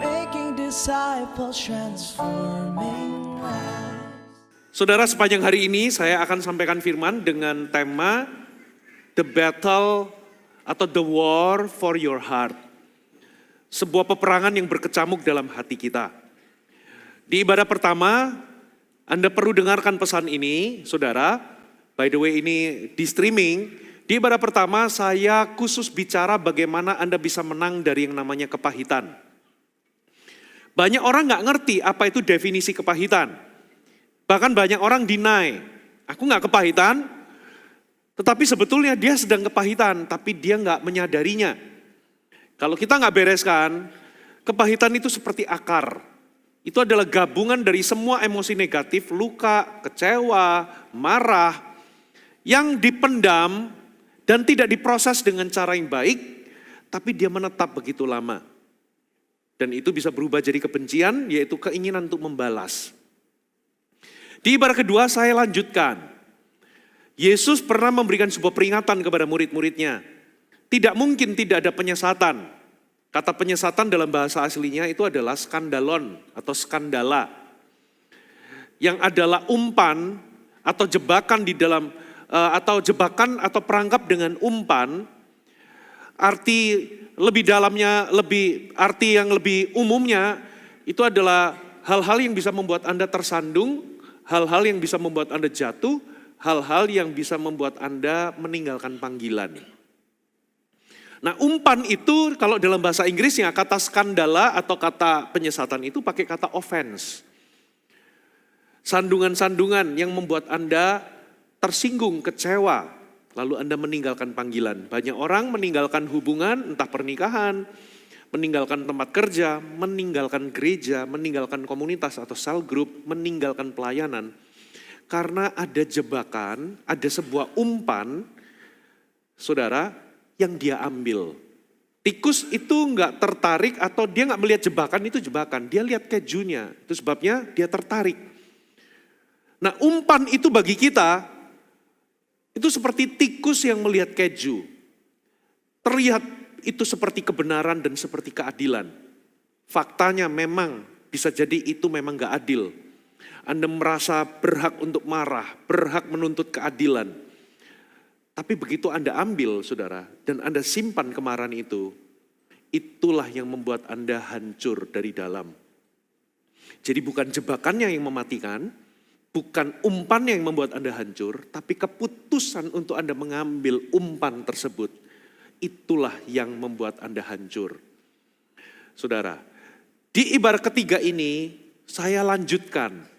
making disciples, transforming lives. Saudara, sepanjang hari ini saya akan sampaikan firman dengan tema The Battle atau The War for Your Heart. Sebuah peperangan yang berkecamuk dalam hati kita. Di ibadah pertama, Anda perlu dengarkan pesan ini, saudara. By the way, ini di streaming. Di ibadah pertama, saya khusus bicara bagaimana Anda bisa menang dari yang namanya kepahitan. Banyak orang nggak ngerti apa itu definisi kepahitan. Bahkan banyak orang deny, aku nggak kepahitan, tetapi sebetulnya dia sedang kepahitan, tapi dia nggak menyadarinya. Kalau kita nggak bereskan, kepahitan itu seperti akar. Itu adalah gabungan dari semua emosi negatif, luka, kecewa, marah, yang dipendam dan tidak diproses dengan cara yang baik, tapi dia menetap begitu lama. Dan itu bisa berubah jadi kebencian, yaitu keinginan untuk membalas. Di ibadah kedua saya lanjutkan. Yesus pernah memberikan sebuah peringatan kepada murid-muridnya. Tidak mungkin tidak ada penyesatan. Kata penyesatan dalam bahasa aslinya itu adalah skandalon atau skandala. Yang adalah umpan atau jebakan di dalam, atau jebakan atau perangkap dengan umpan. Arti lebih dalamnya, arti yang lebih umumnya itu adalah hal-hal yang bisa membuat Anda tersandung, hal-hal yang bisa membuat Anda jatuh, hal-hal yang bisa membuat Anda meninggalkan panggilan. Nah, umpan itu kalau dalam bahasa Inggrisnya kata skandala atau kata penyesatan itu pakai kata offense. Sandungan-sandungan yang membuat Anda tersinggung, kecewa, lalu Anda meninggalkan panggilan. Banyak orang meninggalkan hubungan, entah pernikahan, meninggalkan tempat kerja, meninggalkan gereja, meninggalkan komunitas atau cell group, meninggalkan pelayanan. Karena ada jebakan, ada sebuah umpan, saudara, yang dia ambil. Tikus itu enggak tertarik atau dia enggak melihat jebakan, itu jebakan. Dia lihat kejunya, itu sebabnya dia tertarik. Nah, umpan itu bagi kita, itu seperti tikus yang melihat keju. Terlihat itu seperti kebenaran dan seperti keadilan. Faktanya memang bisa jadi itu memang gak adil. Anda merasa berhak untuk marah, berhak menuntut keadilan. Tapi begitu Anda ambil, saudara, dan Anda simpan kemarahan itu, itulah yang membuat Anda hancur dari dalam. Jadi bukan jebakannya yang mematikan, bukan umpannya yang membuat Anda hancur, tapi keputusan untuk Anda mengambil umpan tersebut, itulah yang membuat Anda hancur. Saudara, di ibarat ketiga ini saya lanjutkan.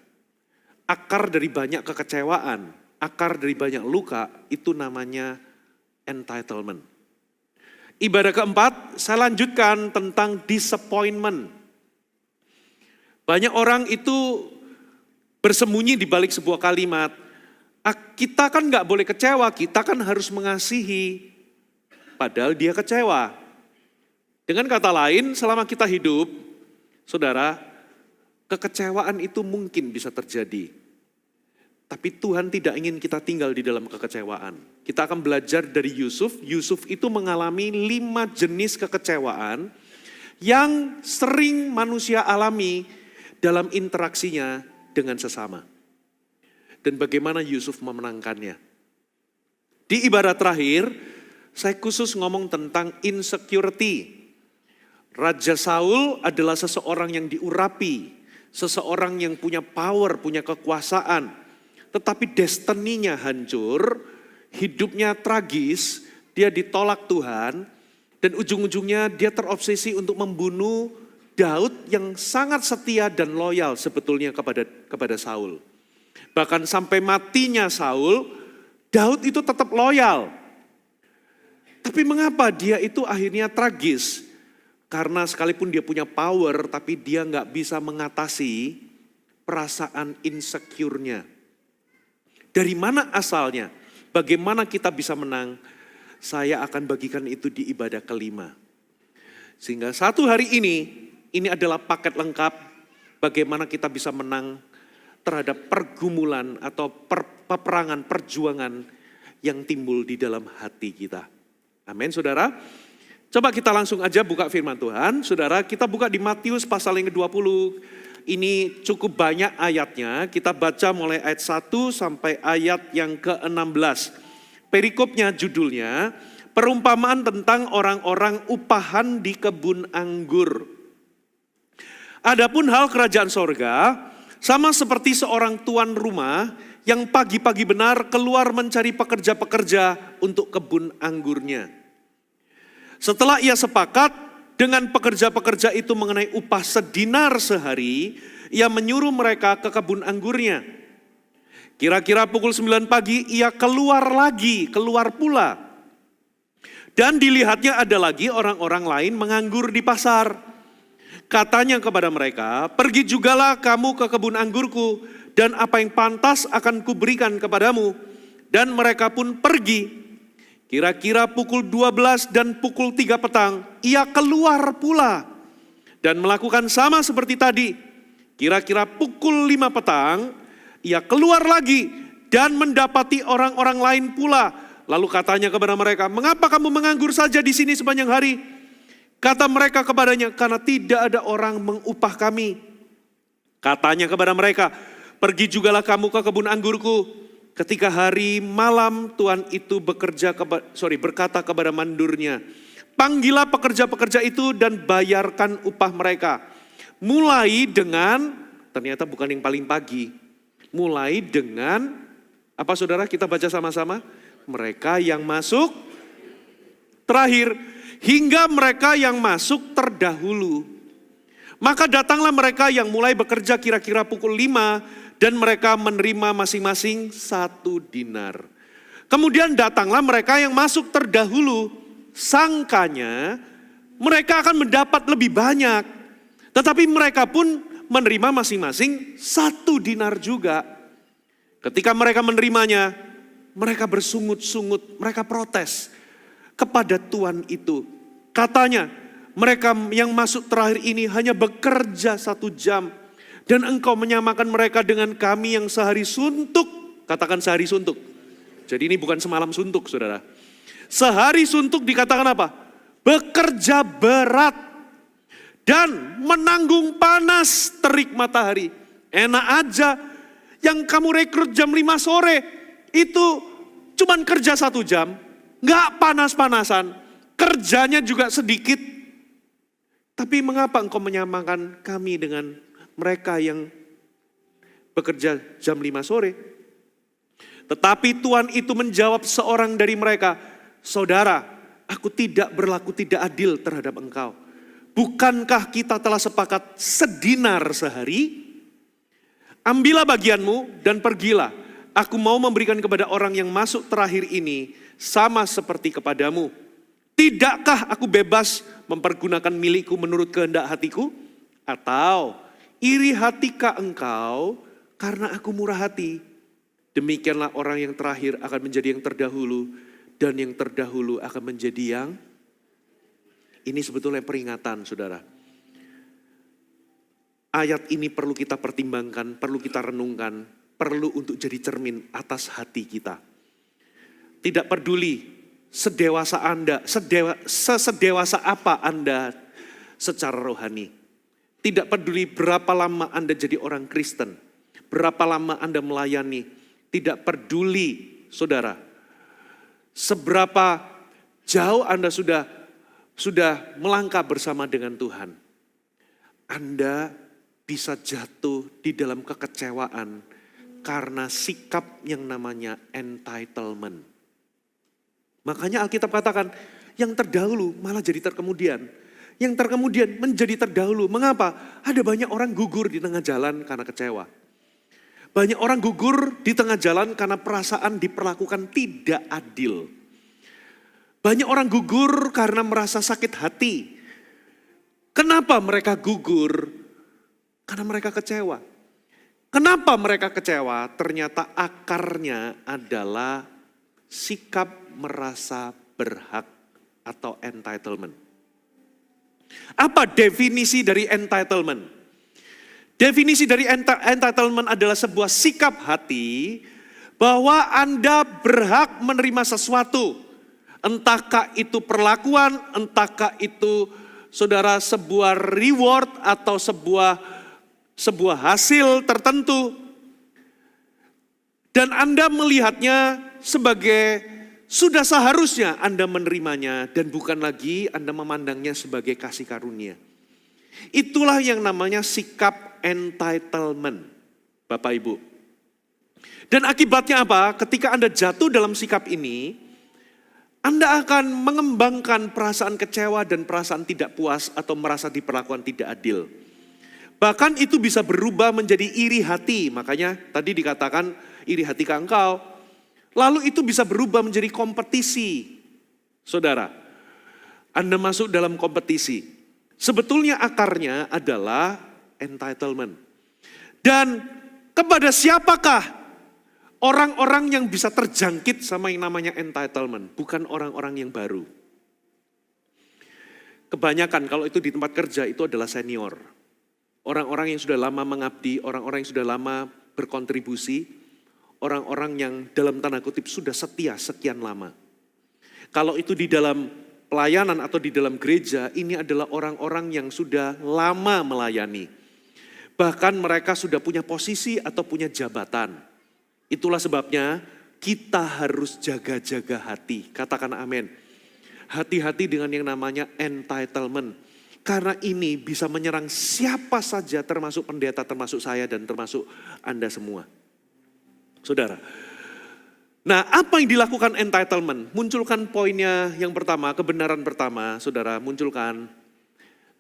Akar dari banyak kekecewaan, akar dari banyak luka, itu namanya entitlement. Ibadah keempat, saya lanjutkan tentang disappointment. Banyak orang itu bersembunyi di balik sebuah kalimat, kita kan gak boleh kecewa, kita kan harus mengasihi. Padahal dia kecewa. Dengan kata lain, selama kita hidup, saudara, kekecewaan itu mungkin bisa terjadi. Tapi Tuhan tidak ingin kita tinggal di dalam kekecewaan. Kita akan belajar dari Yusuf. Yusuf itu mengalami 5 jenis kekecewaan yang sering manusia alami dalam interaksinya dengan sesama. Dan bagaimana Yusuf memenangkannya. Di ibadah terakhir, saya khusus ngomong tentang insecurity. Raja Saul adalah seseorang yang diurapi, seseorang yang punya power, punya kekuasaan. Tetapi destininya hancur, hidupnya tragis, dia ditolak Tuhan, dan ujung-ujungnya dia terobsesi untuk membunuh Daud yang sangat setia dan loyal sebetulnya kepada Saul. Bahkan sampai matinya Saul, Daud itu tetap loyal. Tapi mengapa dia itu akhirnya tragis? Karena sekalipun dia punya power, tapi dia nggak bisa mengatasi perasaan insecure-nya. Dari mana asalnya? Bagaimana kita bisa menang? Saya akan bagikan itu di ibadah kelima. Sehingga satu hari ini adalah paket lengkap bagaimana kita bisa menang terhadap pergumulan atau peperangan, perjuangan yang timbul di dalam hati kita. Amin, saudara. Coba kita langsung aja buka firman Tuhan. Saudara, kita buka di Matius pasal yang ke-20. Ini cukup banyak ayatnya. Kita baca mulai ayat 1 sampai ayat yang ke-16. Perikopnya judulnya, perumpamaan tentang orang-orang upahan di kebun anggur. Adapun hal kerajaan sorga, sama seperti seorang tuan rumah yang pagi-pagi benar keluar mencari pekerja-pekerja untuk kebun anggurnya. Setelah ia sepakat dengan pekerja-pekerja itu mengenai upah sedinar sehari, ia menyuruh mereka ke kebun anggurnya. Kira-kira pukul 9 pagi ia keluar pula. Dan dilihatnya ada lagi orang-orang lain menganggur di pasar. Katanya kepada mereka, pergi jugalah kamu ke kebun anggurku, dan apa yang pantas akan kuberikan kepadamu. Dan mereka pun pergi. Kira-kira pukul 12 dan pukul 3 petang, ia keluar pula dan melakukan sama seperti tadi. Kira-kira pukul 5 petang, ia keluar lagi dan mendapati orang-orang lain pula. Lalu katanya kepada mereka, mengapa kamu menganggur saja di sini sepanjang hari? Kata mereka kepadanya, karena tidak ada orang mengupah kami. Katanya kepada mereka, pergi jugalah kamu ke kebun anggurku. Ketika hari malam Tuan itu berkata kepada mandurnya, panggillah pekerja-pekerja itu dan bayarkan upah mereka. Mulai dengan, ternyata bukan yang paling pagi. Mulai dengan, apa saudara kita baca sama-sama? Mereka yang masuk terakhir, hingga mereka yang masuk terdahulu. Maka datanglah mereka yang mulai bekerja kira-kira pukul 5, dan mereka menerima masing-masing 1 dinar. Kemudian datanglah mereka yang masuk terdahulu, sangkanya mereka akan mendapat lebih banyak. Tetapi mereka pun menerima masing-masing 1 dinar juga. Ketika mereka menerimanya, mereka bersungut-sungut, mereka protes kepada tuan itu. Katanya, mereka yang masuk terakhir ini hanya bekerja 1 jam. Dan engkau menyamakan mereka dengan kami yang sehari suntuk. Katakan sehari suntuk. Jadi ini bukan semalam suntuk, saudara. Sehari suntuk dikatakan apa? Bekerja berat. Dan menanggung panas terik matahari. Enak aja. Yang kamu rekrut jam 5 sore. Itu cuman kerja 1 jam. Nggak panas-panasan. Kerjanya juga sedikit. Tapi mengapa engkau menyamakan kami dengan mereka yang bekerja jam 5 sore. Tetapi Tuhan itu menjawab seorang dari mereka, saudara, aku tidak berlaku tidak adil terhadap engkau. Bukankah kita telah sepakat sedinar sehari? Ambillah bagianmu dan pergilah. Aku mau memberikan kepada orang yang masuk terakhir ini sama seperti kepadamu. Tidakkah aku bebas mempergunakan milikku menurut kehendak hatiku? Atau iri hatikah engkau karena aku murah hati? Demikianlah orang yang terakhir akan menjadi yang terdahulu, dan yang terdahulu akan menjadi yang... Ini sebetulnya peringatan, saudara. Ayat ini perlu kita pertimbangkan, perlu kita renungkan, perlu untuk jadi cermin atas hati kita. Tidak peduli sedewasa Anda, sesedewasa apa Anda secara rohani. Tidak peduli berapa lama Anda jadi orang Kristen, berapa lama Anda melayani, tidak peduli saudara, seberapa jauh Anda sudah melangkah bersama dengan Tuhan. Anda bisa jatuh di dalam kekecewaan karena sikap yang namanya entitlement. Makanya Alkitab katakan, yang terdahulu malah jadi terkemudian. Yang terkemudian menjadi terdahulu. Mengapa? Ada banyak orang gugur di tengah jalan karena kecewa. Banyak orang gugur di tengah jalan karena perasaan diperlakukan tidak adil. Banyak orang gugur karena merasa sakit hati. Kenapa mereka gugur? Karena mereka kecewa. Kenapa mereka kecewa? Ternyata akarnya adalah sikap merasa berhak atau entitlement. Apa definisi dari entitlement? Definisi dari entitlement adalah sebuah sikap hati bahwa Anda berhak menerima sesuatu. Entahkah itu perlakuan, entahkah itu saudara sebuah reward atau sebuah hasil tertentu. Dan Anda melihatnya sebagai sudah seharusnya Anda menerimanya dan bukan lagi Anda memandangnya sebagai kasih karunia. Itulah yang namanya sikap entitlement, Bapak Ibu. Dan akibatnya apa? Ketika Anda jatuh dalam sikap ini, Anda akan mengembangkan perasaan kecewa dan perasaan tidak puas atau merasa diperlakukan tidak adil. Bahkan itu bisa berubah menjadi iri hati. Makanya tadi dikatakan iri hati ke engkau. Lalu itu bisa berubah menjadi kompetisi. Saudara, Anda masuk dalam kompetisi. Sebetulnya akarnya adalah entitlement. Dan kepada siapakah orang-orang yang bisa terjangkit sama yang namanya entitlement? Bukan orang-orang yang baru. Kebanyakan kalau itu di tempat kerja itu adalah senior. Orang-orang yang sudah lama mengabdi, orang-orang yang sudah lama berkontribusi, orang-orang yang dalam tanda kutip sudah setia sekian lama. Kalau itu di dalam pelayanan atau di dalam gereja, ini adalah orang-orang yang sudah lama melayani. Bahkan mereka sudah punya posisi atau punya jabatan. Itulah sebabnya kita harus jaga-jaga hati. Katakan amin. Hati-hati dengan yang namanya entitlement. Karena ini bisa menyerang siapa saja termasuk pendeta, termasuk saya dan termasuk Anda semua. Saudara. Nah, apa yang dilakukan entitlement? Munculkan poinnya yang pertama, kebenaran pertama, saudara, munculkan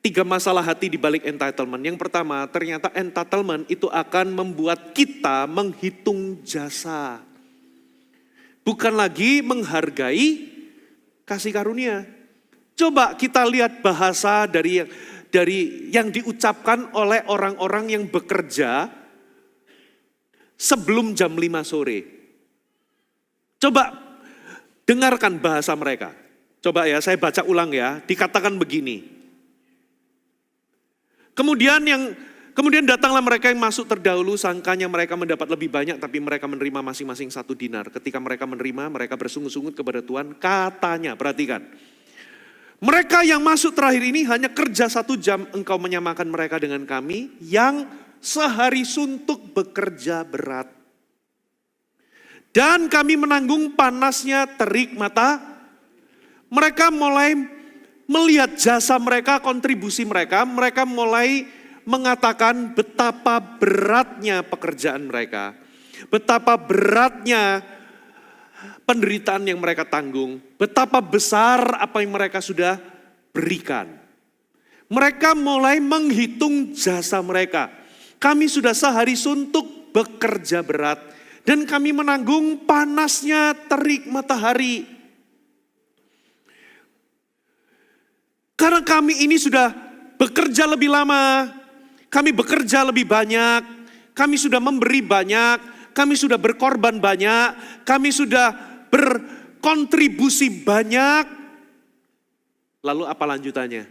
3 masalah hati di balik entitlement. Yang pertama, ternyata entitlement itu akan membuat kita menghitung jasa. Bukan lagi menghargai kasih karunia. Coba kita lihat bahasa dari yang diucapkan oleh orang-orang yang bekerja sebelum jam 5 sore. Coba dengarkan bahasa mereka. Coba ya, saya baca ulang ya. Dikatakan begini. Kemudian datanglah mereka yang masuk terdahulu, sangkanya mereka mendapat lebih banyak, tapi mereka menerima masing-masing 1 dinar. Ketika mereka menerima, mereka bersungut-sungut kepada Tuhan. Katanya, perhatikan. Mereka yang masuk terakhir ini hanya kerja 1 jam, engkau menyamakan mereka dengan kami yang sehari suntuk bekerja berat. Dan kami menanggung panasnya terik mata. Mereka mulai melihat jasa mereka, kontribusi mereka. Mereka mulai mengatakan betapa beratnya pekerjaan mereka. Betapa beratnya penderitaan yang mereka tanggung. Betapa besar apa yang mereka sudah berikan. Mereka mulai menghitung jasa mereka. Kami sudah sehari suntuk bekerja berat. Dan kami menanggung panasnya terik matahari. Karena kami ini sudah bekerja lebih lama. Kami bekerja lebih banyak. Kami sudah memberi banyak. Kami sudah berkorban banyak. Kami sudah berkontribusi banyak. Lalu apa lanjutannya?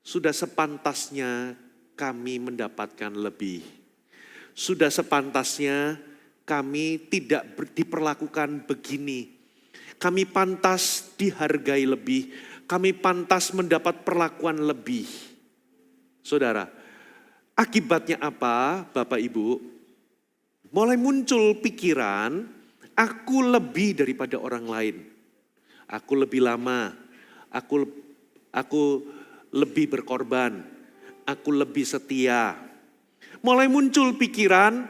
Sudah sepantasnya kami mendapatkan lebih. Sudah sepantasnya kami tidak diperlakukan begini. Kami pantas dihargai lebih. Kami pantas mendapat perlakuan lebih. Saudara, akibatnya apa Bapak Ibu? Mulai muncul pikiran, aku lebih daripada orang lain. Aku lebih lama. Aku lebih berkorban. Aku lebih setia. Mulai muncul pikiran,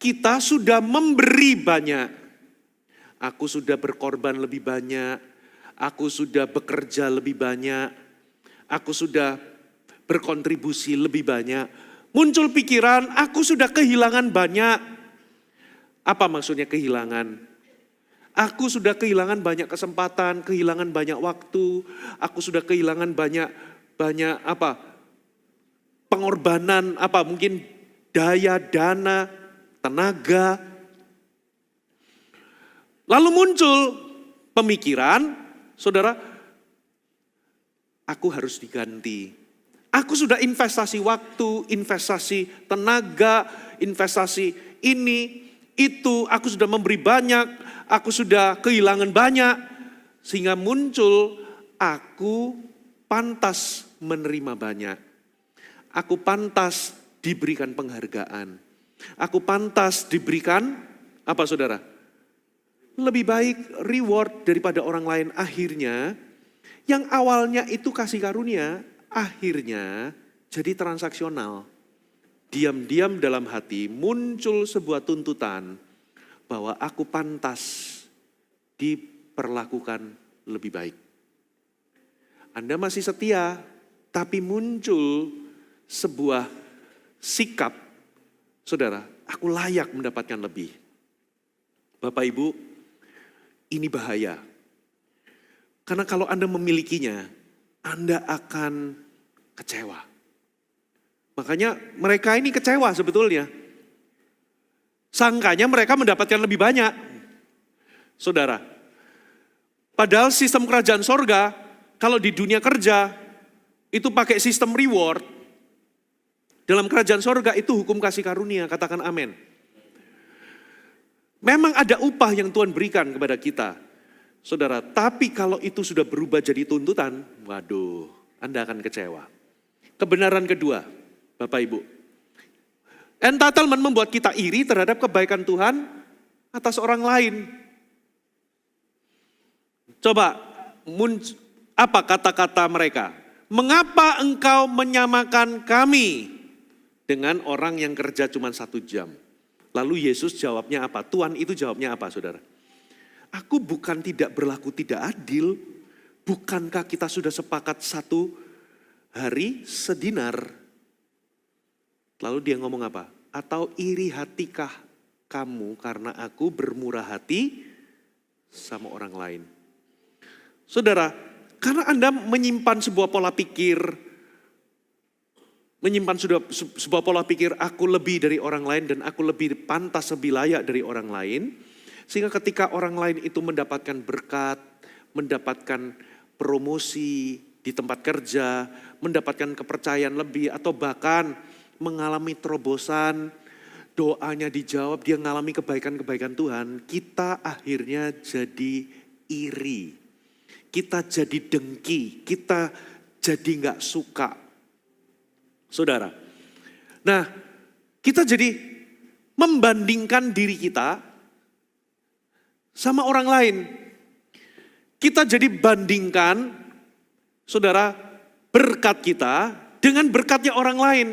kita sudah memberi banyak. Aku sudah berkorban lebih banyak. Aku sudah bekerja lebih banyak. Aku sudah berkontribusi lebih banyak. Muncul pikiran, aku sudah kehilangan banyak. Apa maksudnya kehilangan? Aku sudah kehilangan banyak kesempatan, kehilangan banyak waktu. Aku sudah kehilangan banyak pengorbanan, mungkin daya, dana, tenaga. Lalu muncul pemikiran, saudara, aku harus diganti. Aku sudah investasi waktu, investasi tenaga, investasi ini, itu, aku sudah memberi banyak, aku sudah kehilangan banyak. Sehingga muncul aku pantas menerima banyak. Aku pantas diberikan penghargaan. Aku pantas diberikan apa saudara? Lebih baik reward daripada orang lain. Akhirnya yang awalnya itu kasih karunia, akhirnya jadi transaksional. Diam-diam dalam hati muncul sebuah tuntutan bahwa aku pantas diperlakukan lebih baik. Anda masih setia, tapi muncul sebuah sikap, saudara, aku layak mendapatkan lebih. Bapak Ibu, ini bahaya. Karena kalau Anda memilikinya, Anda akan kecewa. Makanya mereka ini kecewa sebetulnya. Sangkanya mereka mendapatkan lebih banyak. Saudara, padahal sistem kerajaan sorga, kalau di dunia kerja, itu pakai sistem reward. Dalam kerajaan sorga itu hukum kasih karunia, katakan amin. Memang ada upah yang Tuhan berikan kepada kita. Saudara, tapi kalau itu sudah berubah jadi tuntutan, waduh, Anda akan kecewa. Kebenaran kedua, Bapak Ibu, entitlement membuat kita iri terhadap kebaikan Tuhan atas orang lain. Coba, apa kata-kata mereka? Mengapa engkau menyamakan kami dengan orang yang kerja cuma 1 jam? Lalu Yesus jawabnya apa? Tuhan itu jawabnya apa, saudara? Aku bukan tidak berlaku tidak adil. Bukankah kita sudah sepakat 1 hari sedinar? Lalu dia ngomong apa? Atau iri hatikah kamu karena aku bermurah hati sama orang lain? Saudara, karena Anda menyimpan sebuah pola pikir, sebuah pola pikir aku lebih dari orang lain dan aku lebih pantas, lebih layak dari orang lain. Sehingga ketika orang lain itu mendapatkan berkat, mendapatkan promosi di tempat kerja, mendapatkan kepercayaan lebih atau bahkan mengalami terobosan, doanya dijawab, dia mengalami kebaikan-kebaikan Tuhan, kita akhirnya jadi iri. Kita jadi dengki, kita jadi gak suka. Saudara, nah kita jadi membandingkan diri kita sama orang lain. Kita jadi bandingkan, saudara, berkat kita dengan berkatnya orang lain.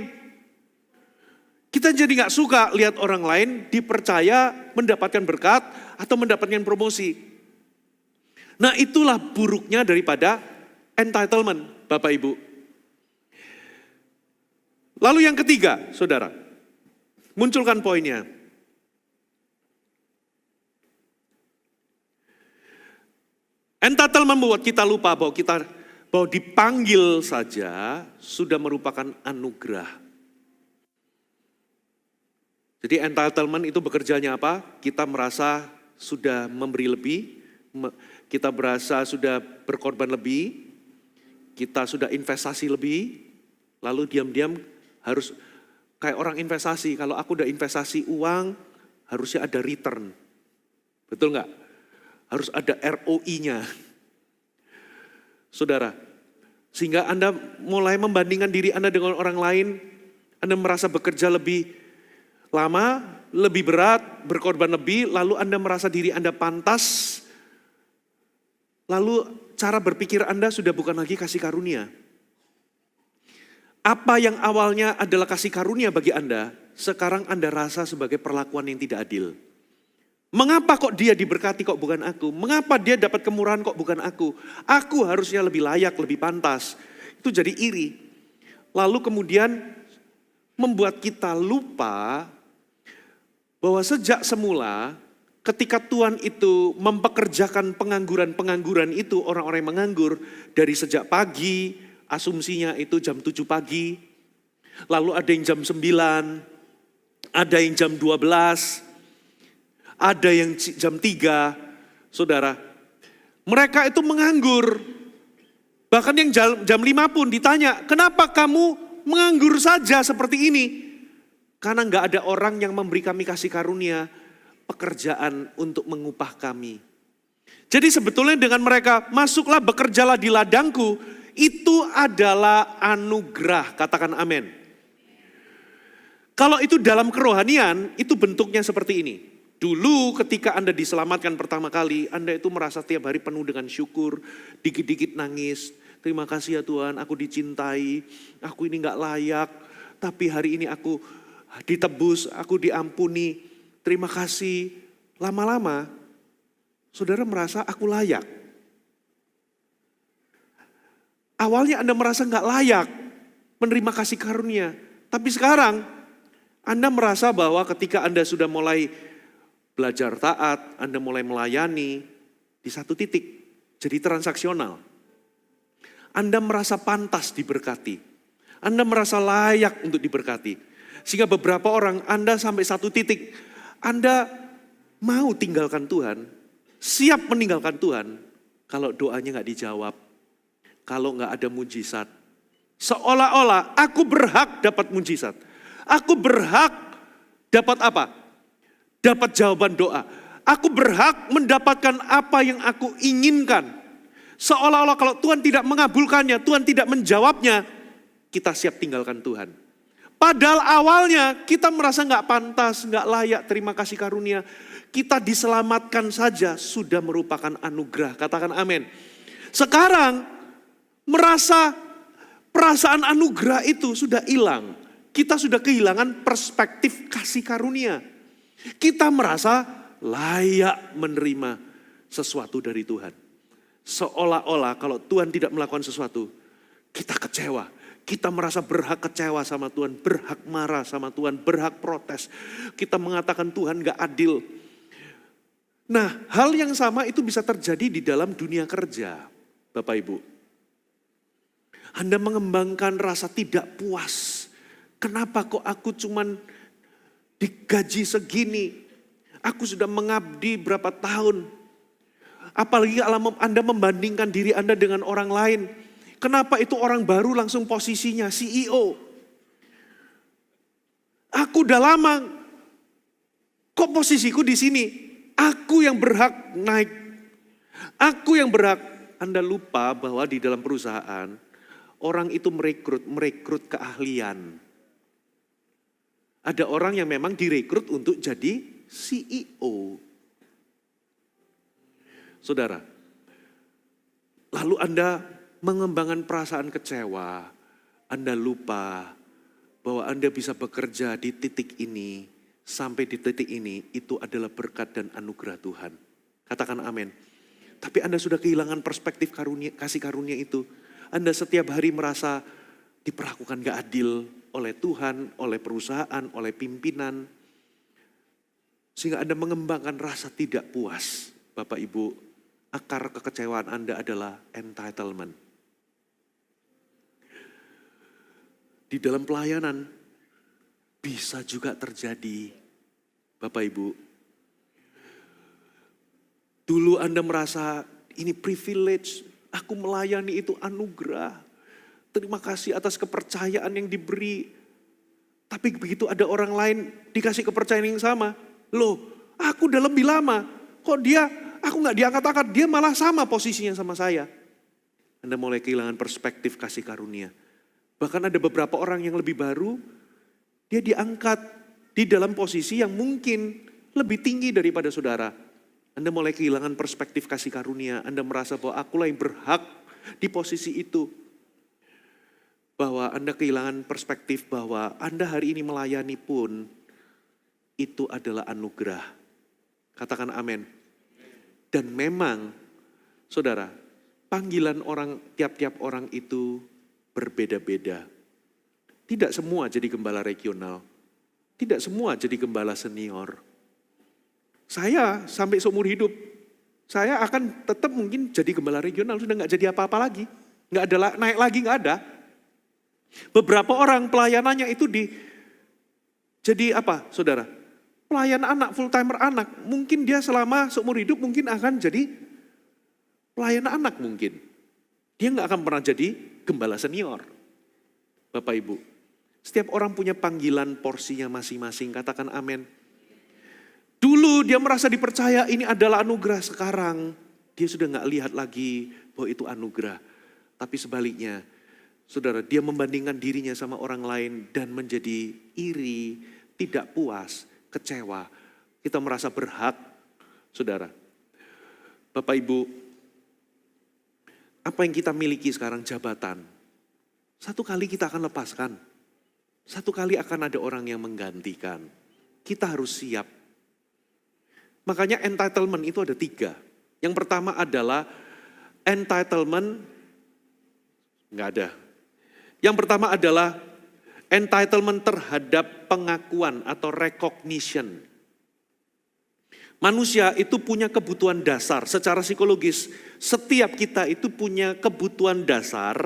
Kita jadi gak suka lihat orang lain dipercaya mendapatkan berkat atau mendapatkan promosi. Nah itulah buruknya daripada entitlement, Bapak Ibu. Lalu yang ketiga, saudara, munculkan poinnya. Entitlement membuat kita lupa bahwa dipanggil saja sudah merupakan anugerah. Jadi entitlement itu bekerjanya apa? Kita merasa sudah memberi lebih, kita merasa sudah berkorban lebih, kita sudah investasi lebih, lalu diam-diam harus kayak orang investasi. Kalau aku udah investasi uang, harusnya ada return. Betul nggak? Harus ada ROI-nya. Saudara, sehingga Anda mulai membandingkan diri Anda dengan orang lain, Anda merasa bekerja lebih lama, lebih berat, berkorban lebih, lalu Anda merasa diri Anda pantas, lalu cara berpikir Anda sudah bukan lagi kasih karunia. Apa yang awalnya adalah kasih karunia bagi Anda, sekarang Anda rasa sebagai perlakuan yang tidak adil. Mengapa kok dia diberkati kok bukan aku? Mengapa dia dapat kemurahan kok bukan aku? Aku harusnya lebih layak, lebih pantas. Itu jadi iri. Lalu kemudian membuat kita lupa bahwa sejak semula ketika Tuhan itu mempekerjakan pengangguran-pengangguran itu, orang-orang yang menganggur dari sejak pagi, asumsinya itu jam 7 pagi, lalu ada yang jam 9, ada yang jam 12, ada yang jam 3, saudara. Mereka itu menganggur, bahkan yang jam 5 pun ditanya, kenapa kamu menganggur saja seperti ini? Karena enggak ada orang yang memberi kami kasih karunia, pekerjaan untuk mengupah kami. Jadi sebetulnya dengan mereka masuklah bekerjalah di ladangku, itu adalah anugerah, katakan amin. Kalau itu dalam kerohanian, itu bentuknya seperti ini. Dulu ketika Anda diselamatkan pertama kali, Anda itu merasa tiap hari penuh dengan syukur, dikit-dikit nangis. Terima kasih ya Tuhan, aku dicintai, aku ini gak layak, tapi hari ini aku ditebus, aku diampuni. Terima kasih. Lama-lama, saudara merasa aku layak. Awalnya Anda merasa gak layak menerima kasih karunia. Tapi sekarang Anda merasa bahwa ketika Anda sudah mulai belajar taat, Anda mulai melayani di satu titik. Jadi transaksional. Anda merasa pantas diberkati. Anda merasa layak untuk diberkati. Sehingga beberapa orang Anda sampai satu titik. Anda mau tinggalkan Tuhan. Siap meninggalkan Tuhan. Kalau doanya gak dijawab. Kalau gak ada mujizat. Seolah-olah aku berhak dapat mujizat. Aku berhak dapat apa? Dapat jawaban doa. Aku berhak mendapatkan apa yang aku inginkan. Seolah-olah kalau Tuhan tidak mengabulkannya, Tuhan tidak menjawabnya, kita siap tinggalkan Tuhan. Padahal awalnya kita merasa gak pantas, gak layak terima kasih karunia. Kita diselamatkan saja sudah merupakan anugerah. Katakan amin. Sekarang merasa perasaan anugerah itu sudah hilang. Kita sudah kehilangan perspektif kasih karunia. Kita merasa layak menerima sesuatu dari Tuhan. Seolah-olah kalau Tuhan tidak melakukan sesuatu, kita kecewa. Kita merasa berhak kecewa sama Tuhan, berhak marah sama Tuhan, berhak protes. Kita mengatakan Tuhan gak adil. Nah, hal yang sama itu bisa terjadi di dalam dunia kerja, Bapak Ibu. Anda mengembangkan rasa tidak puas. Kenapa kok aku cuman digaji segini? Aku sudah mengabdi berapa tahun. Apalagi kalau Anda membandingkan diri Anda dengan orang lain. Kenapa itu orang baru langsung posisinya CEO? Aku udah lama. Kok posisiku di sini? Aku yang berhak naik. Aku yang berhak. Anda lupa bahwa di dalam perusahaan orang itu merekrut keahlian. Ada orang yang memang direkrut untuk jadi CEO. Saudara, lalu Anda mengembangkan perasaan kecewa. Anda lupa bahwa Anda bisa bekerja di titik ini, sampai di titik ini, itu adalah berkat dan anugerah Tuhan. Katakan amin. Tapi Anda sudah kehilangan perspektif karunia, kasih karunia itu. Anda setiap hari merasa diperlakukan gak adil oleh Tuhan, oleh perusahaan, oleh pimpinan. Sehingga Anda mengembangkan rasa tidak puas. Bapak Ibu, akar kekecewaan Anda adalah entitlement. Di dalam pelayanan bisa juga terjadi, Bapak Ibu. Dulu Anda merasa ini privilege, aku melayani itu anugerah. Terima kasih atas kepercayaan yang diberi. Tapi begitu ada orang lain dikasih kepercayaan yang sama. Loh, aku udah lebih lama. Kok aku gak diangkat-angkat, dia malah sama posisinya sama saya. Anda mulai kehilangan perspektif kasih karunia. Bahkan ada beberapa orang yang lebih baru, dia diangkat di dalam posisi yang mungkin lebih tinggi daripada saudara. Anda mulai kehilangan perspektif kasih karunia. Anda merasa bahwa akulah yang berhak di posisi itu. Bahwa Anda kehilangan perspektif bahwa Anda hari ini melayani pun itu adalah anugerah. Katakan amin. Dan memang, saudara, panggilan orang, tiap-tiap orang itu berbeda-beda. Tidak semua jadi gembala regional. Tidak semua jadi gembala senior. Saya sampai seumur hidup, saya akan tetap mungkin jadi gembala regional, sudah gak jadi apa-apa lagi. Gak ada naik lagi, gak ada. Beberapa orang pelayanannya itu jadi apa saudara? Pelayan anak, full timer anak. Mungkin dia selama seumur hidup mungkin akan jadi pelayan anak mungkin. Dia gak akan pernah jadi gembala senior. Bapak Ibu, setiap orang punya panggilan porsinya masing-masing, katakan amin. Dulu dia merasa dipercaya ini adalah anugerah, sekarang Dia sudah nggak lihat lagi bahwa itu anugerah. Tapi sebaliknya, saudara, dia membandingkan dirinya sama orang lain dan menjadi iri, tidak puas, kecewa. Kita merasa berhak, saudara. Bapak Ibu, apa yang kita miliki sekarang jabatan, satu kali kita akan lepaskan. Satu kali akan ada orang yang menggantikan. Kita harus siap. Makanya entitlement itu ada 3. Yang pertama adalah entitlement, nggak ada. Yang pertama adalah entitlement terhadap pengakuan atau recognition. Manusia itu punya kebutuhan dasar secara psikologis. Setiap kita itu punya kebutuhan dasar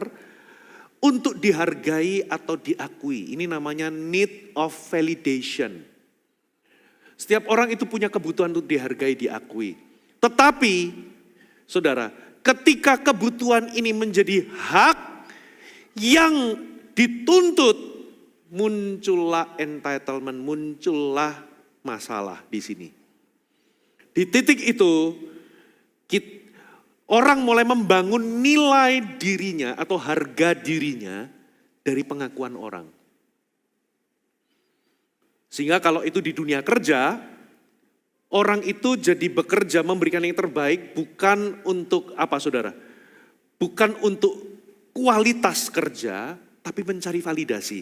untuk dihargai atau diakui. Ini namanya need of validation. Setiap orang itu punya kebutuhan untuk dihargai, diakui. Tetapi, saudara, ketika kebutuhan ini menjadi hak yang dituntut, muncullah entitlement, muncullah masalah di sini. Di titik itu, orang mulai membangun nilai dirinya atau harga dirinya dari pengakuan orang. Sehingga kalau itu di dunia kerja, orang itu jadi bekerja memberikan yang terbaik bukan untuk apa saudara? Bukan untuk kualitas kerja, tapi mencari validasi.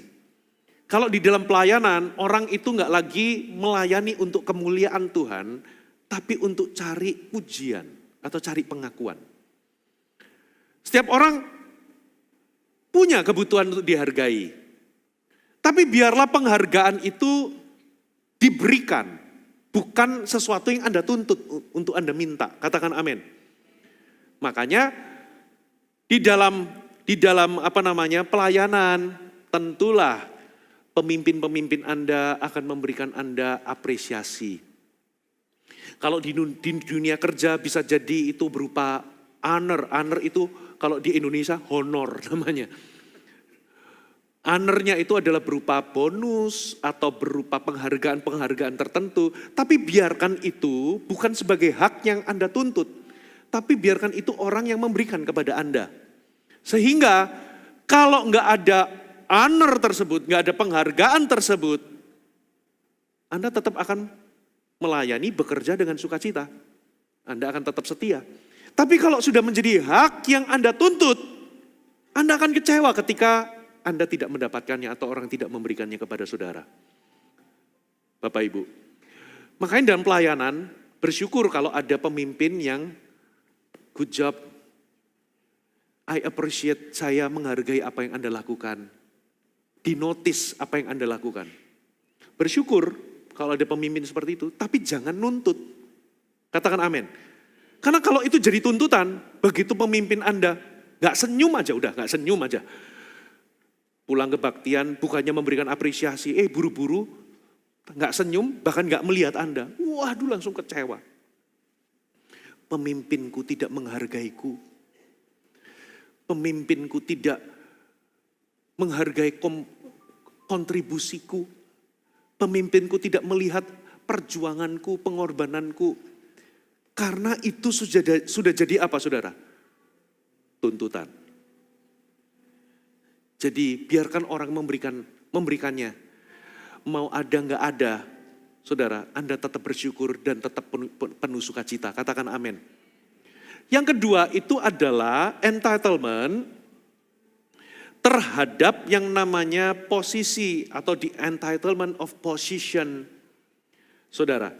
Kalau di dalam pelayanan, orang itu nggak lagi melayani untuk kemuliaan Tuhan, tapi untuk cari pujian atau cari pengakuan. Setiap orang punya kebutuhan untuk dihargai. Tapi biarlah penghargaan itu diberikan, bukan sesuatu yang Anda tuntut untuk Anda minta. Katakan amin. Makanya di dalam pelayanan, tentulah pemimpin-pemimpin Anda akan memberikan Anda apresiasi. Kalau di dunia kerja bisa jadi itu berupa honor. Honor itu kalau di Indonesia honor namanya. Honornya itu adalah berupa bonus atau berupa penghargaan-penghargaan tertentu. Tapi biarkan itu bukan sebagai hak yang Anda tuntut. Tapi biarkan itu orang yang memberikan kepada Anda. Sehingga kalau nggak ada honor tersebut, nggak ada penghargaan tersebut, Anda tetap akan melayani, bekerja dengan sukacita. Anda akan tetap setia. Tapi kalau sudah menjadi hak yang Anda tuntut, Anda akan kecewa ketika Anda tidak mendapatkannya atau orang tidak memberikannya kepada saudara. Bapak Ibu, makanya dalam pelayanan bersyukur kalau ada pemimpin yang good job. I appreciate, saya menghargai apa yang Anda lakukan. Dinotis apa yang Anda lakukan. Bersyukur kalau ada pemimpin seperti itu, tapi jangan nuntut. Katakan amin. Karena kalau itu jadi tuntutan, begitu pemimpin Anda gak senyum aja, udah gak senyum aja. Pulang kebaktian, bukannya memberikan apresiasi, buru-buru, gak senyum, bahkan gak melihat Anda. Waduh, langsung kecewa. Pemimpinku tidak menghargaiku. Pemimpinku tidak menghargai kontribusiku. Pemimpinku tidak melihat perjuanganku, pengorbananku. Karena itu sudah jadi apa saudara? Tuntutan. Jadi biarkan orang memberikannya. Mau ada nggak ada, saudara, Anda tetap bersyukur dan tetap penuh sukacita. Katakan amin. Yang kedua itu adalah entitlement terhadap yang namanya posisi atau the entitlement of position. Saudara,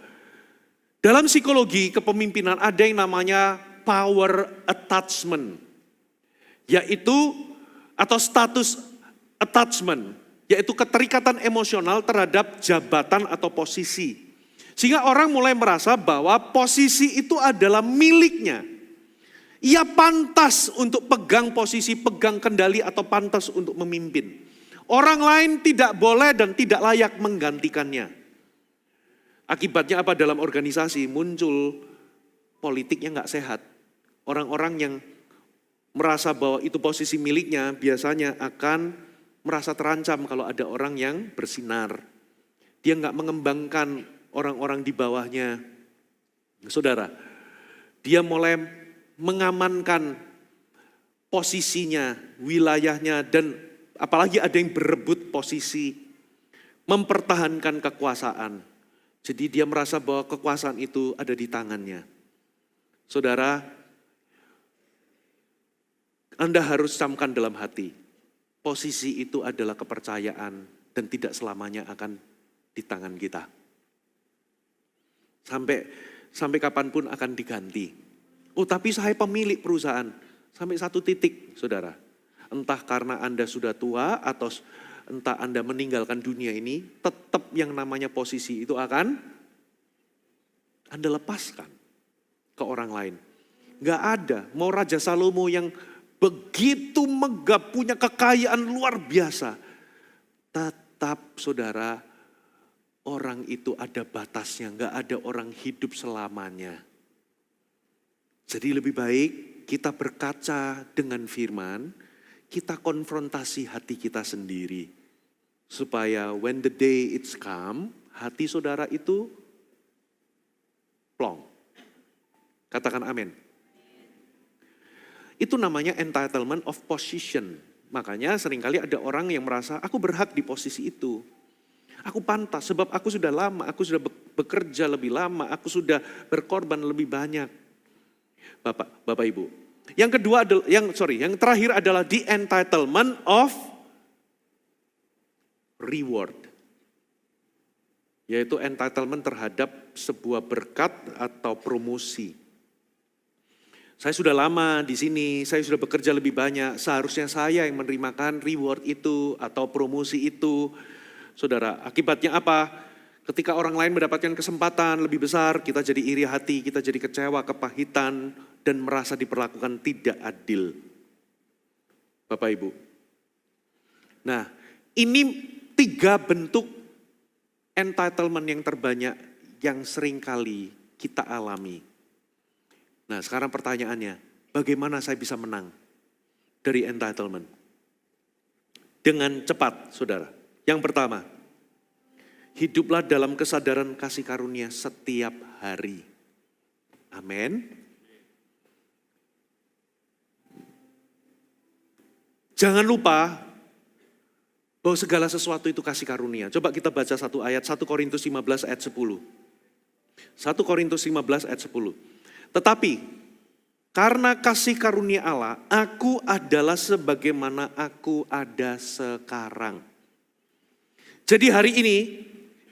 dalam psikologi kepemimpinan ada yang namanya power attachment, yaitu atau status attachment, yaitu keterikatan emosional terhadap jabatan atau posisi. Sehingga orang mulai merasa bahwa posisi itu adalah miliknya. Ia pantas untuk pegang posisi, pegang kendali atau pantas untuk memimpin. Orang lain tidak boleh dan tidak layak menggantikannya. Akibatnya apa dalam organisasi? Muncul politiknya nggak sehat. Orang-orang yang merasa bahwa itu posisi miliknya biasanya akan merasa terancam kalau ada orang yang bersinar. Dia nggak mengembangkan orang-orang di bawahnya. Saudara, dia mulai mengamankan posisinya, wilayahnya, dan apalagi ada yang berebut posisi, mempertahankan kekuasaan. Jadi dia merasa bahwa kekuasaan itu ada di tangannya. Saudara, Anda harus camkan dalam hati, posisi itu adalah kepercayaan dan tidak selamanya akan di tangan kita. Sampai kapanpun akan diganti. Oh tapi saya pemilik perusahaan. Sampai satu titik, saudara. Entah karena Anda sudah tua atau entah Anda meninggalkan dunia ini, tetap yang namanya posisi itu akan Anda lepaskan ke orang lain. Gak ada, mau Raja Salomo yang begitu megah, punya kekayaan luar biasa. Tetap saudara, orang itu ada batasnya, gak ada orang hidup selamanya. Jadi lebih baik kita berkaca dengan firman, kita konfrontasi hati kita sendiri. Supaya when the day it's come, hati saudara itu plong. Katakan amin. Itu namanya entitlement of position. Makanya seringkali ada orang yang merasa, aku berhak di posisi itu. Aku pantas sebab aku sudah lama, aku sudah bekerja lebih lama, aku sudah berkorban lebih banyak. Bapak Ibu. Yang kedua adalah, yang terakhir adalah the entitlement of reward. Yaitu entitlement terhadap sebuah berkat atau promosi. Saya sudah lama di sini, saya sudah bekerja lebih banyak, seharusnya saya yang menerimakan reward itu atau promosi itu. Saudara, akibatnya apa? Ketika orang lain mendapatkan kesempatan lebih besar, kita jadi iri hati, kita jadi kecewa, kepahitan, dan merasa diperlakukan tidak adil. Bapak Ibu. Nah, ini 3 bentuk entitlement yang terbanyak yang seringkali kita alami. Nah, sekarang pertanyaannya, bagaimana saya bisa menang dari entitlement? Dengan cepat, saudara. Yang pertama, hiduplah dalam kesadaran kasih karunia setiap hari. Amin. Jangan lupa bahwa segala sesuatu itu kasih karunia. Coba kita baca satu ayat, 1 Korintus 15 ayat 10. 1 Korintus 15 ayat 10. Tetapi karena kasih karunia Allah, aku adalah sebagaimana aku ada sekarang. Jadi hari ini,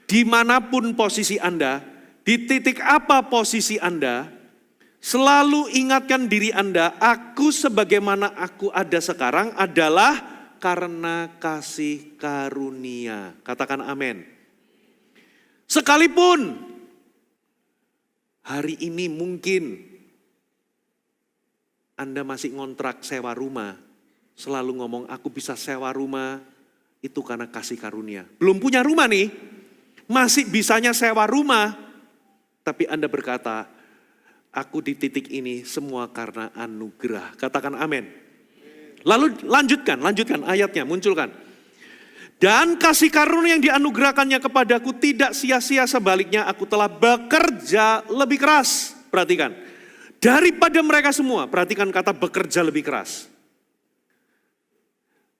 dimanapun posisi Anda, di titik apa posisi Anda, selalu ingatkan diri Anda, aku sebagaimana aku ada sekarang adalah karena kasih karunia. Katakan amin. Sekalipun hari ini mungkin Anda masih ngontrak sewa rumah, selalu ngomong aku bisa sewa rumah, itu karena kasih karunia. Belum punya rumah nih, masih bisanya sewa rumah, tapi Anda berkata, aku di titik ini semua karena anugerah. Katakan amin. Lalu lanjutkan ayatnya, munculkan. Dan kasih karunia yang dianugerahkannya kepadaku tidak sia-sia, sebaliknya aku telah bekerja lebih keras. Perhatikan, daripada mereka semua, perhatikan kata bekerja lebih keras.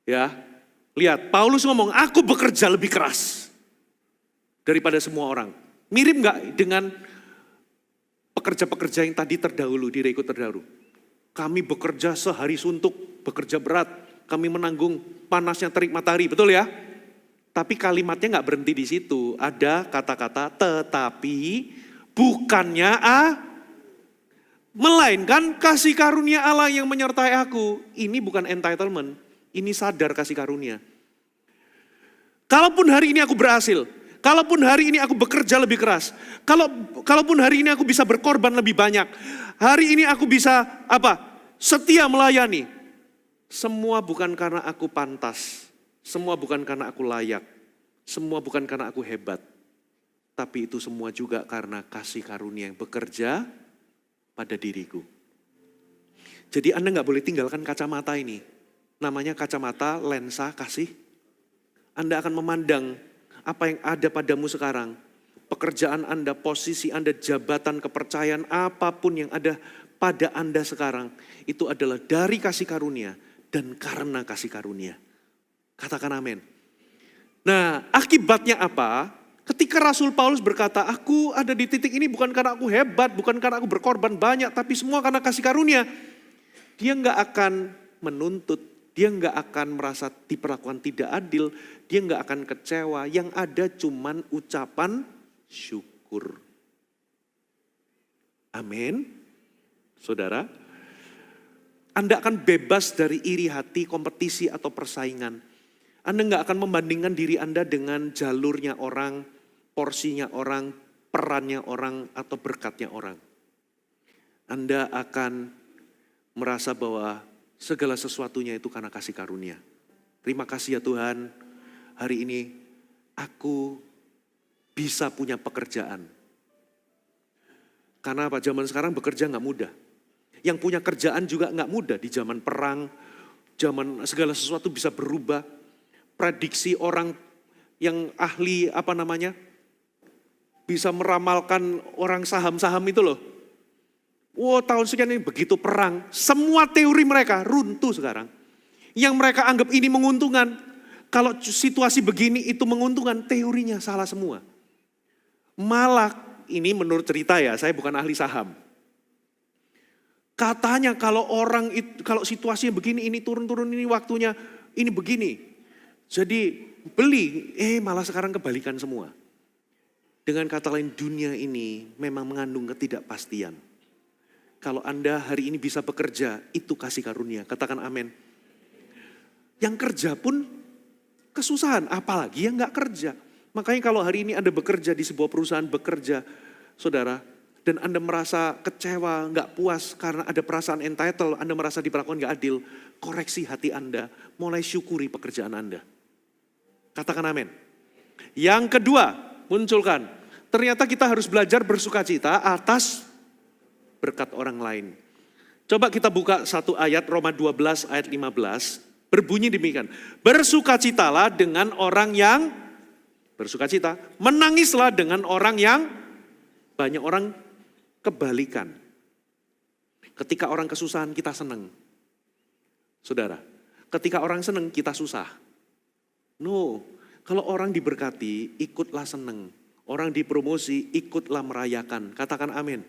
Ya, lihat Paulus ngomong, aku bekerja lebih keras daripada semua orang. Mirip gak dengan pekerja-pekerja yang tadi terdahulu, direkrut terdahulu. Kami bekerja sehari suntuk, bekerja berat, kami menanggung panasnya terik matahari, betul ya? Tapi kalimatnya gak berhenti di situ. Ada kata-kata tetapi bukannya melainkan kasih karunia Allah yang menyertai aku. Ini bukan entitlement, ini sadar kasih karunia. Kalaupun hari ini aku berhasil, kalaupun hari ini aku bekerja lebih keras, kalaupun hari ini aku bisa berkorban lebih banyak, hari ini aku bisa setia melayani. Semua bukan karena aku pantas, semua bukan karena aku layak, semua bukan karena aku hebat. Tapi itu semua juga karena kasih karunia yang bekerja pada diriku. Jadi Anda gak boleh tinggalkan kacamata ini. Namanya kacamata lensa kasih. Anda akan memandang apa yang ada padamu sekarang. Pekerjaan Anda, posisi Anda, jabatan, kepercayaan, apapun yang ada pada Anda sekarang itu adalah dari kasih karunia dan karena kasih karunia. Katakan amin. Nah, akibatnya apa? Ketika Rasul Paulus berkata, aku ada di titik ini bukan karena aku hebat, bukan karena aku berkorban banyak, tapi semua karena kasih karunia. Dia nggak akan menuntut, dia nggak akan merasa diperlakukan tidak adil, dia nggak akan kecewa. Yang ada cuman ucapan syukur. Amin. Saudara, Anda akan bebas dari iri hati, kompetisi atau persaingan. Anda nggak akan membandingkan diri Anda dengan jalurnya orang, porsinya orang, perannya orang, atau berkatnya orang. Anda akan merasa bahwa segala sesuatunya itu karena kasih karunia. Terima kasih ya Tuhan, hari ini aku bisa punya pekerjaan. Karena apa? Zaman sekarang bekerja nggak mudah. Yang punya kerjaan juga nggak mudah di zaman perang, zaman segala sesuatu bisa berubah. Prediksi orang yang ahli bisa meramalkan orang saham-saham itu loh. Wow, tahun sekian ini begitu perang, semua teori mereka runtuh sekarang. Yang mereka anggap ini menguntungkan, kalau situasi begini itu menguntungkan, teorinya salah semua. Malah ini menurut cerita ya, saya bukan ahli saham. Katanya kalau situasinya begini, ini turun-turun, ini waktunya, ini begini. Jadi beli, malah sekarang kebalikan semua. Dengan kata lain, dunia ini memang mengandung ketidakpastian. Kalau Anda hari ini bisa bekerja, itu kasih karunia. Katakan amin. Yang kerja pun kesusahan, apalagi yang gak kerja. Makanya kalau hari ini Anda bekerja di sebuah perusahaan, saudara, dan Anda merasa kecewa, gak puas karena ada perasaan entitled, Anda merasa diperlakukan gak adil, koreksi hati Anda, mulai syukuri pekerjaan Anda. Katakan amin. Yang kedua, munculkan. Ternyata kita harus belajar bersukacita atas berkat orang lain. Coba kita buka satu ayat Roma 12 ayat 15. Berbunyi demikian. Bersukacitalah dengan orang yang bersukacita. Menangislah dengan orang yang banyak orang kebalikan. Ketika orang kesusahan kita senang. Saudara, ketika orang senang kita susah. No, kalau orang diberkati, ikutlah seneng. Orang dipromosi, ikutlah merayakan. Katakan amin.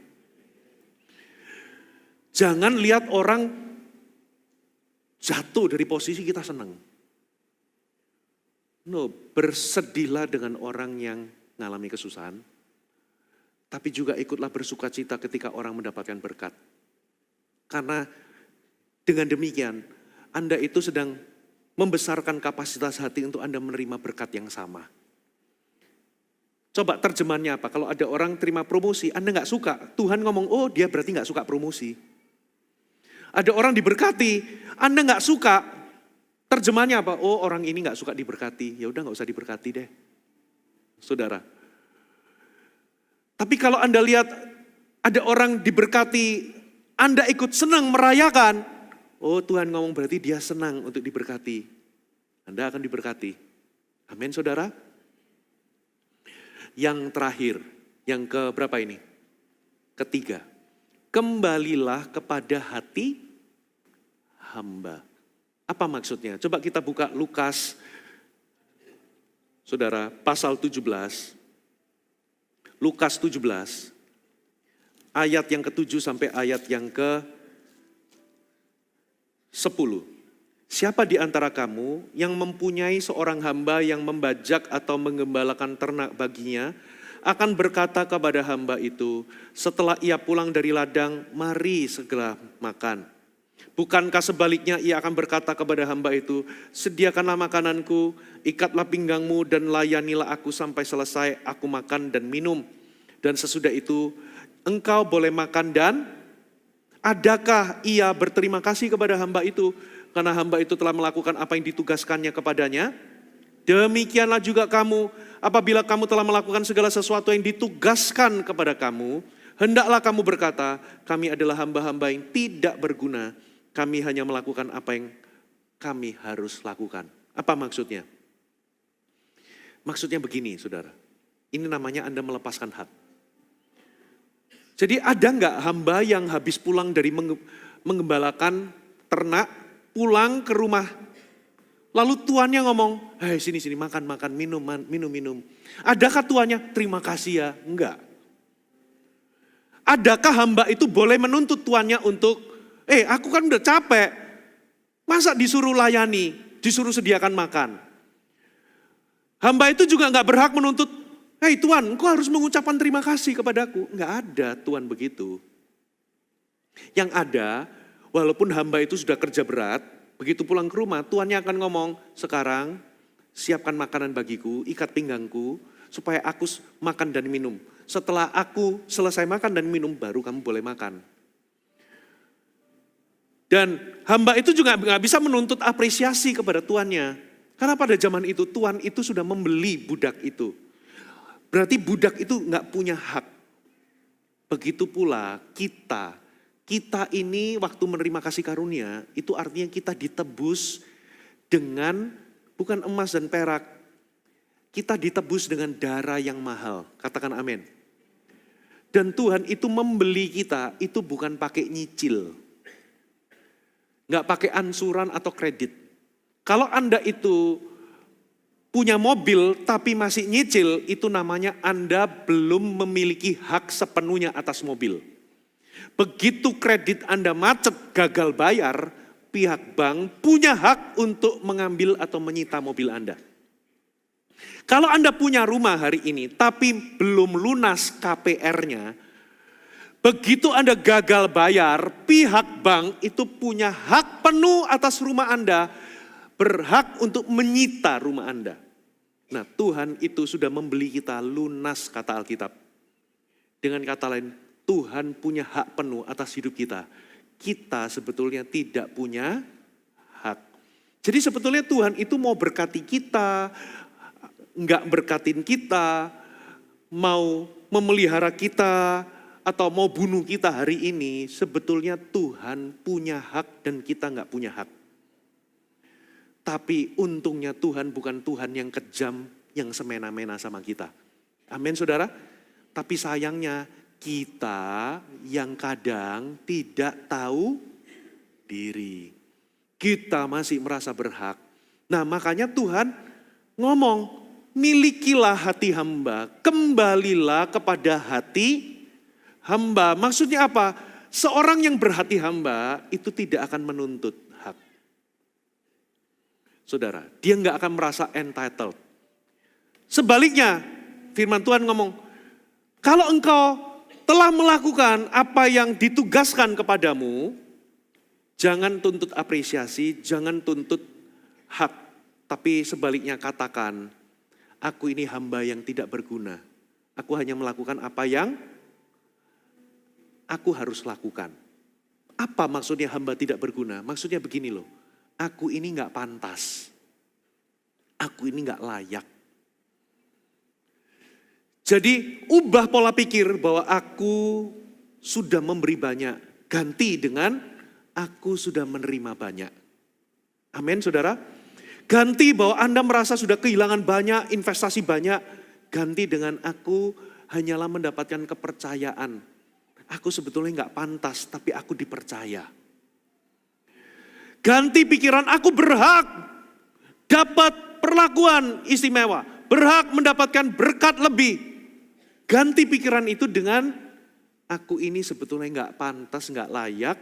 Jangan lihat orang jatuh dari posisi kita seneng. No, bersedihlah dengan orang yang mengalami kesusahan. Tapi juga ikutlah bersukacita ketika orang mendapatkan berkat. Karena dengan demikian, Anda itu sedang membesarkan kapasitas hati untuk Anda menerima berkat yang sama. Coba terjemahannya apa? Kalau ada orang terima promosi, Anda gak suka. Tuhan ngomong, oh dia berarti gak suka promosi. Ada orang diberkati, Anda gak suka. Terjemahannya apa? Oh orang ini gak suka diberkati. Ya udah gak usah diberkati deh. Saudara. Tapi kalau Anda lihat ada orang diberkati, Anda ikut senang merayakan. Oh Tuhan ngomong berarti dia senang untuk diberkati. Anda akan diberkati. Amin saudara. Yang terakhir, yang ke berapa ini? Ketiga. Kembalilah kepada hati hamba. Apa maksudnya? Coba kita buka Lukas, saudara, pasal 17. Lukas 17, ayat yang ke-7 sampai ayat yang ke-10. Siapa di antara kamu yang mempunyai seorang hamba yang membajak atau menggembalakan ternak baginya, akan berkata kepada hamba itu, setelah ia pulang dari ladang, mari segera makan. Bukankah sebaliknya ia akan berkata kepada hamba itu, sediakanlah makananku, ikatlah pinggangmu dan layanilah aku sampai selesai aku makan dan minum. Dan sesudah itu engkau boleh makan dan adakah ia berterima kasih kepada hamba itu? Karena hamba itu telah melakukan apa yang ditugaskannya kepadanya. Demikianlah juga kamu, apabila kamu telah melakukan segala sesuatu yang ditugaskan kepada kamu, hendaklah kamu berkata, kami adalah hamba-hamba yang tidak berguna. Kami hanya melakukan apa yang kami harus lakukan. Apa maksudnya? Maksudnya begini, saudara. Ini namanya Anda melepaskan hak. Jadi ada nggak hamba yang habis pulang dari mengembalakan ternak, pulang ke rumah, lalu tuannya ngomong, hei sini makan minum. Adakah tuannya terima kasih ya? Enggak. Adakah hamba itu boleh menuntut tuannya untuk, aku kan udah capek, masa disuruh layani, disuruh sediakan makan. Hamba itu juga nggak berhak menuntut, hei Tuan, engkau harus mengucapkan terima kasih kepadaku. Nggak ada Tuan begitu. Yang ada, walaupun hamba itu sudah kerja berat, begitu pulang ke rumah, tuannya akan ngomong, sekarang siapkan makanan bagiku, ikat pinggangku, supaya aku makan dan minum. Setelah aku selesai makan dan minum, baru kamu boleh makan. Dan hamba itu juga nggak bisa menuntut apresiasi kepada tuannya. Karena pada zaman itu, tuan itu sudah membeli budak itu. Berarti budak itu nggak punya hak. Begitu pula kita ini waktu menerima kasih karunia, itu artinya kita ditebus dengan bukan emas dan perak. Kita ditebus dengan darah yang mahal. Katakan amin. Dan Tuhan itu membeli kita, itu bukan pakai nyicil. Nggak pakai ansuran atau kredit. Kalau Anda itu punya mobil tapi masih nyicil, itu namanya Anda belum memiliki hak sepenuhnya atas mobil. Begitu kredit Anda macet, gagal bayar, pihak bank punya hak untuk mengambil atau menyita mobil Anda. Kalau Anda punya rumah hari ini tapi belum lunas KPR-nya, begitu Anda gagal bayar, pihak bank itu punya hak penuh atas rumah Anda, berhak untuk menyita rumah Anda. Nah, Tuhan itu sudah membeli kita lunas, kata Alkitab. Dengan kata lain, Tuhan punya hak penuh atas hidup kita. Kita sebetulnya tidak punya hak. Jadi sebetulnya Tuhan itu mau berkati kita, enggak berkatin kita, mau memelihara kita, atau mau bunuh kita hari ini, sebetulnya Tuhan punya hak dan kita enggak punya hak. Tapi untungnya Tuhan bukan Tuhan yang kejam, yang semena-mena sama kita. Amin saudara. Tapi sayangnya kita yang kadang tidak tahu diri. Kita masih merasa berhak. Nah makanya Tuhan ngomong, milikilah hati hamba, kembalilah kepada hati hamba. Maksudnya apa? Seorang yang berhati hamba itu tidak akan menuntut hak. Saudara, dia nggak akan merasa entitled. Sebaliknya, firman Tuhan ngomong, kalau engkau telah melakukan apa yang ditugaskan kepadamu, jangan tuntut apresiasi, jangan tuntut hak. Tapi sebaliknya katakan, aku ini hamba yang tidak berguna. Aku hanya melakukan apa yang aku harus lakukan. Apa maksudnya hamba tidak berguna? Maksudnya begini loh. Aku ini gak pantas. Aku ini gak layak. Jadi ubah pola pikir bahwa aku sudah memberi banyak. Ganti dengan aku sudah menerima banyak. Amin saudara. Ganti bahwa Anda merasa sudah kehilangan banyak, investasi banyak. Ganti dengan aku hanyalah mendapatkan kepercayaan. Aku sebetulnya gak pantas tapi aku dipercaya. Ganti pikiran aku berhak dapat perlakuan istimewa. Berhak mendapatkan berkat lebih. Ganti pikiran itu dengan aku ini sebetulnya gak pantas, gak layak.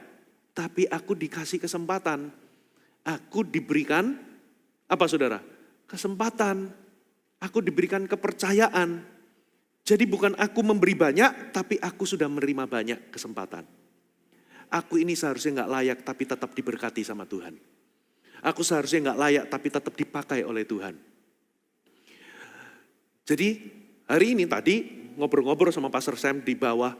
Tapi aku dikasih kesempatan. Aku diberikan apa saudara? Kesempatan. Aku diberikan kepercayaan. Jadi bukan aku memberi banyak tapi aku sudah menerima banyak kesempatan. Aku ini seharusnya gak layak tapi tetap diberkati sama Tuhan. Aku seharusnya gak layak tapi tetap dipakai oleh Tuhan. Jadi hari ini tadi ngobrol-ngobrol sama Pastor Sam di bawah.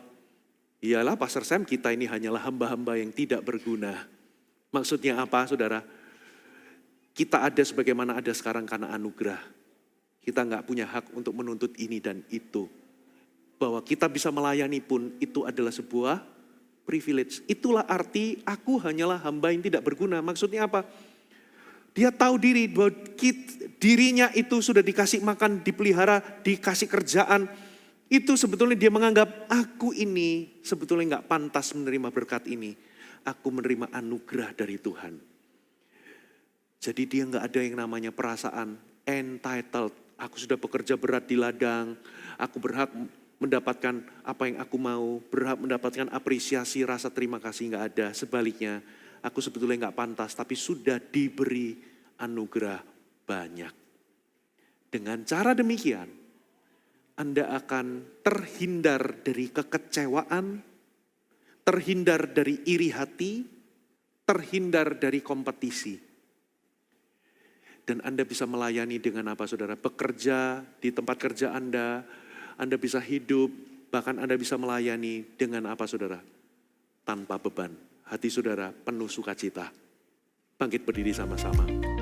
Iyalah Pastor Sam, kita ini hanyalah hamba-hamba yang tidak berguna. Maksudnya apa saudara? Kita ada sebagaimana ada sekarang karena anugerah. Kita gak punya hak untuk menuntut ini dan itu. Bahwa kita bisa melayani pun itu adalah sebuah privilege. Itulah arti aku hanyalah hamba yang tidak berguna. Maksudnya apa? Dia tahu diri bahwa dirinya itu sudah dikasih makan, dipelihara, dikasih kerjaan. Itu sebetulnya dia menganggap aku ini sebetulnya nggak pantas menerima berkat ini. Aku menerima anugerah dari Tuhan. Jadi dia nggak ada yang namanya perasaan entitled. Aku sudah bekerja berat di ladang, aku berhak mendapatkan apa yang aku mau, berhak mendapatkan apresiasi, rasa terima kasih, nggak ada. Sebaliknya, aku sebetulnya nggak pantas, tapi sudah diberi anugerah banyak. Dengan cara demikian, Anda akan terhindar dari kekecewaan, terhindar dari iri hati, terhindar dari kompetisi. Dan Anda bisa melayani dengan apa saudara? Bekerja di tempat kerja Anda bisa hidup, bahkan Anda bisa melayani dengan apa saudara? Tanpa beban. Hati saudara penuh sukacita. Bangkit berdiri sama-sama.